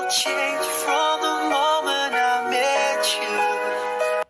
changed from the moment I met you.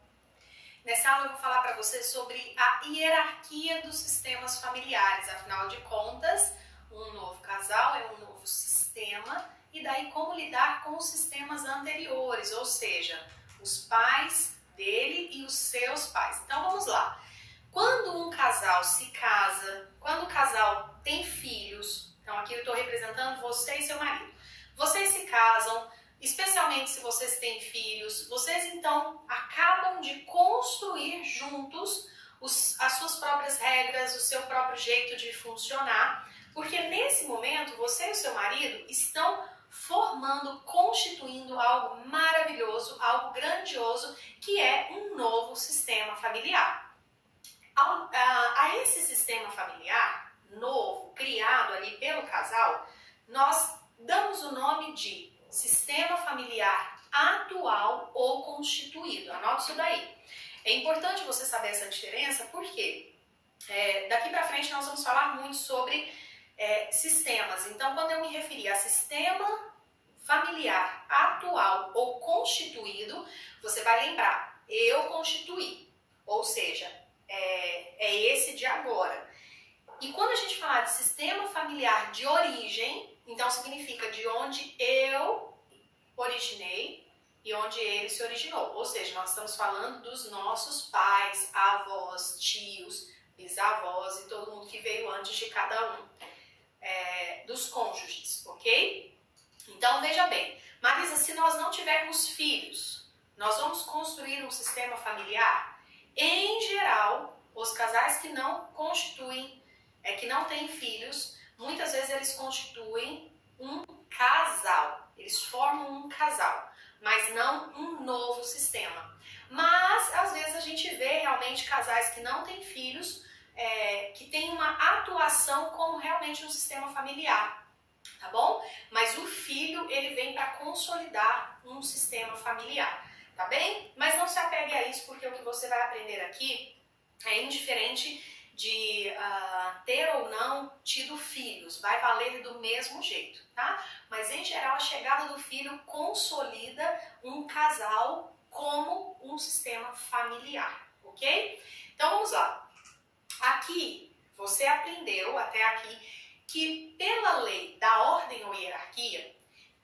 Nessa aula eu vou falar para você sobre a hierarquia dos sistemas familiares. Afinal de contas, um novo casal é um novo sistema, e daí como lidar com os sistemas anteriores, ou seja, os pais dele e os seus pais. Então vamos lá. Quando um casal se casa, quando o casal tem filhos, então aqui eu estou representando você e seu marido. Vocês se casam, especialmente se vocês têm filhos, vocês então acabam de construir juntos as suas próprias regras, o seu próprio jeito de funcionar, porque nesse momento você e o seu marido estão formando, constituindo algo maravilhoso, algo grandioso, que é um novo sistema familiar. A esse sistema familiar novo, criado ali pelo casal, nós damos o nome de sistema familiar atual ou constituído. Anote isso daí. É importante você saber essa diferença porque daqui para frente nós vamos falar muito sobre sistemas. Então, quando eu me referir a sistema familiar atual ou constituído, você vai lembrar, eu constituí, ou seja, é esse de agora. E quando a gente falar de sistema familiar de origem, então significa de onde eu originei e onde ele se originou. Ou seja, nós estamos falando dos nossos pais, avós, tios, bisavós e todo mundo que veio antes de cada um dos cônjuges, ok? Então veja bem, Marisa, se nós não tivermos filhos, nós vamos construir um sistema familiar? Em geral, os casais que não constituem, que não têm filhos, muitas vezes eles constituem um casal, eles formam um casal, mas não um novo sistema. Mas, às vezes, a gente vê realmente casais que não têm filhos, que têm uma atuação como realmente um sistema familiar, tá bom? Mas o filho, ele vem para consolidar um sistema familiar, tá bem? Mas não se apegue a isso, porque o que você vai aprender aqui é indiferente de ter ou não tido filhos, vai valer do mesmo jeito, tá? Mas em geral a chegada do filho consolida um casal como um sistema familiar, ok? Então vamos lá. Aqui você aprendeu até aqui que pela lei da ordem ou hierarquia,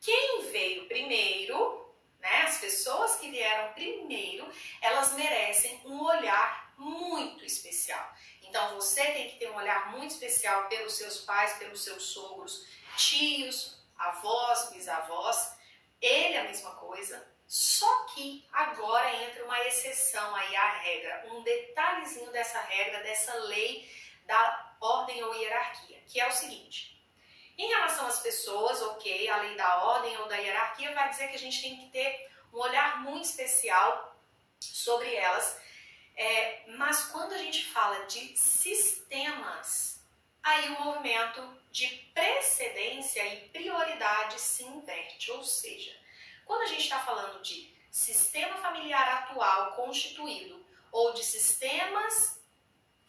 quem veio primeiro, né, as pessoas que vieram primeiro, elas merecem um olhar muito especial. Então você tem que ter um olhar muito especial pelos seus pais, pelos seus sogros, tios, avós, bisavós. Ele é a mesma coisa, só que agora entra uma exceção aí à regra, um detalhezinho dessa regra, dessa lei da ordem ou hierarquia, que é o seguinte: em relação às pessoas, ok, a lei da ordem ou da hierarquia vai dizer que a gente tem que ter um olhar muito especial sobre elas. Mas quando a gente fala de sistemas, aí o movimento de precedência e prioridade se inverte. Ou seja, quando a gente está falando de sistema familiar atual constituído ou de sistemas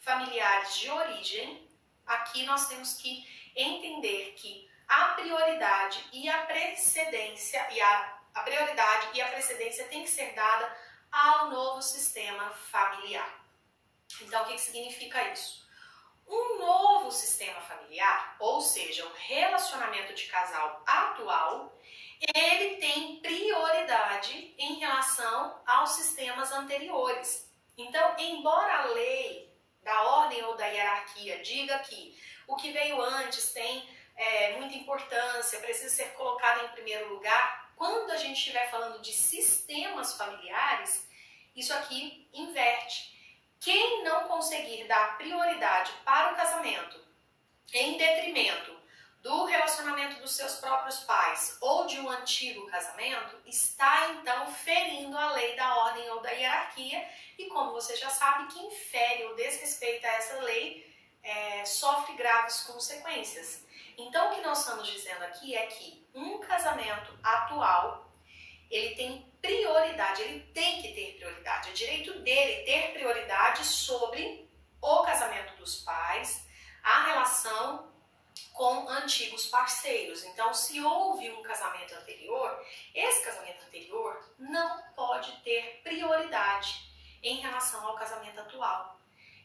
familiares de origem, aqui nós temos que entender que a prioridade e a precedência a prioridade e a precedência tem que ser dada ao novo sistema familiar. Então, o que significa isso? Um novo sistema familiar, ou seja, um relacionamento de casal atual, ele tem prioridade em relação aos sistemas anteriores. Então, embora a lei da ordem ou da hierarquia diga que o que veio antes tem muita importância, precisa ser colocado em primeiro lugar, quando a gente estiver falando de sistemas familiares, isso aqui inverte. Quem não conseguir dar prioridade para o casamento em detrimento do relacionamento dos seus próprios pais ou de um antigo casamento, está então ferindo a lei da ordem ou da hierarquia, e como você já sabe, quem fere ou desrespeita essa lei sofre graves consequências. Então o que nós estamos dizendo aqui é que um casamento atual, ele tem prioridade, ele tem que ter prioridade, é direito dele ter prioridade sobre o casamento dos pais, a relação com antigos parceiros. Então, se houve um casamento anterior, esse casamento anterior não pode ter prioridade em relação ao casamento atual.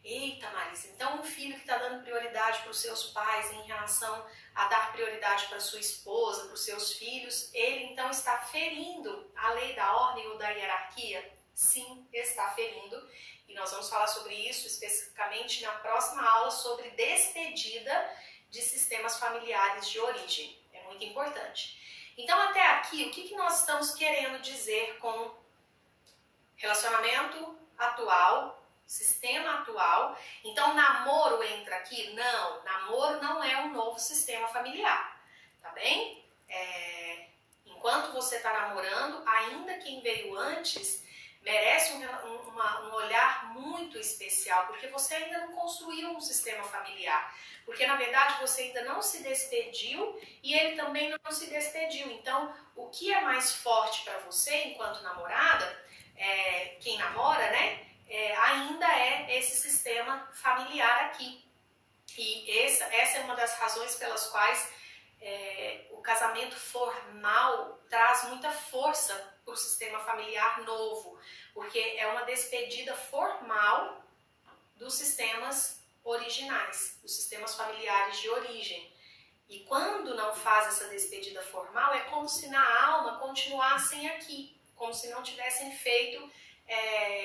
Eita, Marisa, então um filho que está dando prioridade para os seus pais em relação a dar prioridade para sua esposa, para os seus filhos, ele então está ferindo a lei da ordem ou da hierarquia? Sim, está ferindo. E nós vamos falar sobre isso especificamente na próxima aula sobre despedida de sistemas familiares de origem. É muito importante. Então, até aqui, o que nós estamos querendo dizer com relacionamento atual, sistema atual? Então, namoro entra aqui? Não, namoro não é um novo sistema familiar, tá bem? Enquanto você está namorando, ainda quem veio antes merece um olhar muito especial, porque você ainda não construiu um sistema familiar. Porque, na verdade, você ainda não se despediu e ele também não se despediu. Então, o que é mais forte para você enquanto namorada, quem namora, né, ainda é esse sistema familiar aqui. E essa é uma das razões pelas quais o casamento formal traz muita força para o sistema familiar novo, porque é uma despedida formal dos sistemas originais, dos sistemas familiares de origem. E quando não faz essa despedida formal, é como se na alma continuassem aqui, como se não tivessem feito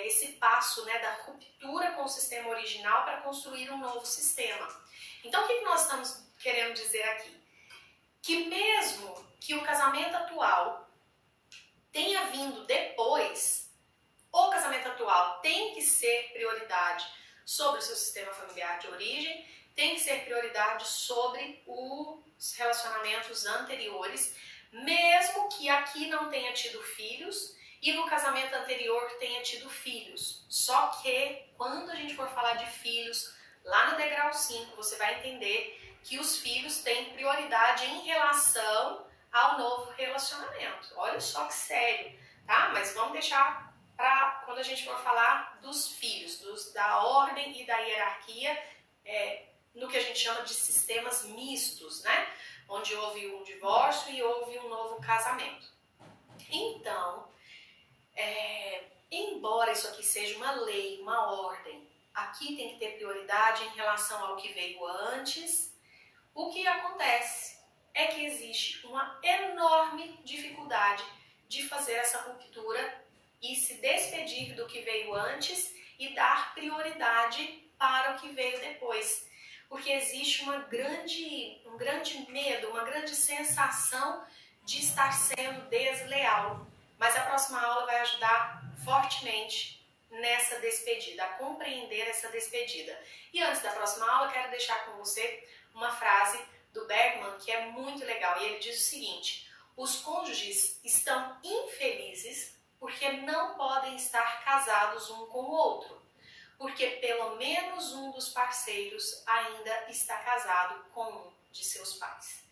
esse passo, né, da ruptura com o sistema original para construir um novo sistema. Então, o que nós estamos querendo dizer aqui? Que mesmo que o casamento atual tenha vindo depois, o casamento atual tem que ser prioridade sobre o seu sistema familiar de origem, tem que ser prioridade sobre os relacionamentos anteriores, mesmo que aqui não tenha tido filhos e no casamento anterior tenha tido filhos. Só que quando a gente for falar de filhos, lá no degrau 5, você vai entender que os filhos têm prioridade em relação ao novo relacionamento. Olha só que sério, tá? Mas vamos deixar para quando a gente for falar dos filhos, da ordem e da hierarquia, no que a gente chama de sistemas mistos, né? Onde houve um divórcio e houve um novo casamento. Então, embora isso aqui seja uma lei, uma ordem, aqui tem que ter prioridade em relação ao que veio antes. O que acontece é que existe uma enorme dificuldade de fazer essa ruptura e se despedir do que veio antes e dar prioridade para o que veio depois. Porque existe um grande medo, uma grande sensação de estar sendo desleal. Mas a próxima aula vai ajudar fortemente nessa despedida, a compreender essa despedida. E antes da próxima aula, quero deixar com você uma frase do Bergman que é muito legal. E ele diz o seguinte: os cônjuges estão infelizes porque não podem estar casados um com o outro, porque pelo menos um dos parceiros ainda está casado com um de seus pais.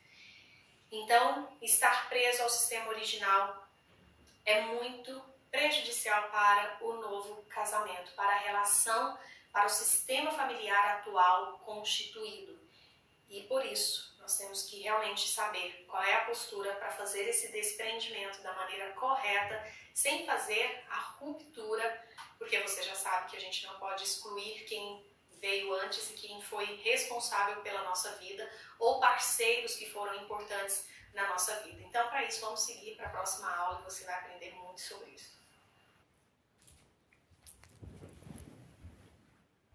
Então, estar preso ao sistema original é muito prejudicial para o novo casamento, para a relação, para o sistema familiar atual constituído. E por isso, nós temos que realmente saber qual é a postura para fazer esse desprendimento da maneira correta, sem fazer a ruptura, porque você já sabe que a gente não pode excluir quem veio antes e quem foi responsável pela nossa vida, ou parceiros que foram importantes na nossa vida. Então, para isso, vamos seguir para a próxima aula e você vai aprender muito sobre